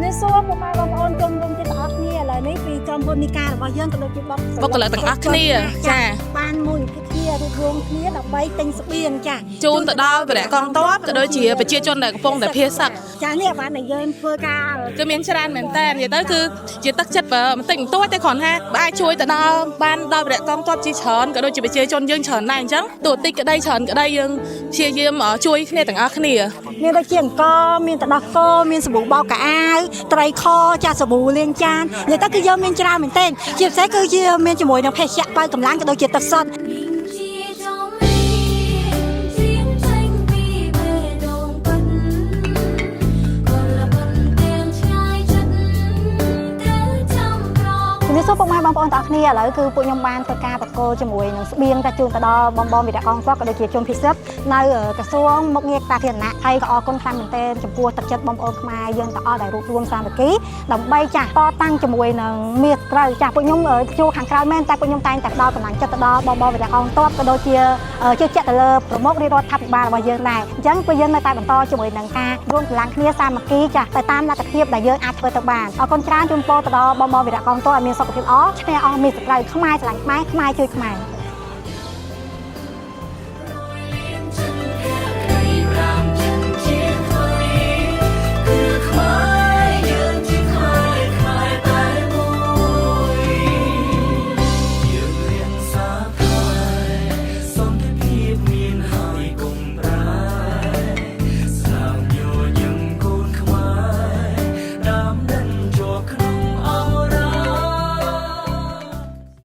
នេះសួរពុកម៉ែបងប្អូនជុំវិញទាំងអស់គ្នាឥឡូវនេះពីក្រុមហ៊ុននីការរបស់យើងក៏ដូចជាបុគ្គលិកទាំងអស់គ្នាចាបានមួយវិធីរួបរวมគ្នាដើម្បីទិញស្បៀងចាជូនទៅដល់បរិយាកងទ័ពក៏ដូចជាប្រជាជនដែលកំពុងតែភៀសសឹកចានេះបានតែយើងធ្វើការគឺមានច្រើនមែនតើនិយាយទៅគឺជាទឹកចិត្តបន្តិចបន្តួចតែគ្រាន់ថាអាចជួយទៅដល់បានដល់បរិយាកងទ័ពជាច្រើនក៏ដូចជាប្រជាជនយើងច្រើនដែរអញ្ចឹងតួតិចក្តីច្រើនក្តីយើងព្យាយាមជួយគ្នាទាំងអស់គ្នាមានដូចជាអង្គមានទឹកដោះគោមានសាប៊ូបោកកៅអៅត្រីខចាសាប៊ូលាងចាននិយាយទៅគឺយើងមានច្រើនមែនទែនជាពិសេសគឺជាមានជាមួយនឹងភេសជ្ជៈបើកម្លាំងក៏ដូចជាទឹកសុទ្ធនេះសូមពុកម៉ែបងប្អូនទាំងអស់គ្នាឥឡូវគឺពួកខ្ញុំបានធ្វើការបកគោជាមួយនឹងស្បៀងតែជូនទៅដល់បងវិរៈកងទ័ពក៏ដូចជាជនភៀសសិទ្ធនៅក្រសួងមុខងារសាធារណៈហើយក៏អរគុណខ្លាំងមែនទែនចំពោះទឹកចិត្តបងប្អូនខ្មែរយើងទាំងអស់ដែលរួបរวมសាមគ្គីដើម្បីចាស់តតាំងជាមួយនឹងមាសត្រូវចាស់ពួកខ្ញុំជួខាងក្រោយមែនតែពួកខ្ញុំតែងតែផ្ដល់កម្លាំងចិត្តទៅដល់បងវិរៈកងទ័ពក៏ដូចជាជឿជាក់ទៅលើប្រមុខរាជរដ្ឋាភិបាលរបស់យើងដែរអញ្ចឹងពួកយើងនៅតែបន្តជាមួយនឹងការរួមកម្លាំងគ្នាសាមគ្គីចាស់ទៅតាមលទ្ធភាពដែលយើងអាចធ្វើទៅបានអរគុណច្រើនជូនពរទៅដល់បងវិរៈកងទ័ពឲ្យមានសុខភាពល្អឈ្នះអស់មាសត្រូវខ្មែរឆ្លាញ់ខ្មែរខ្មែរជួយខ្មែរ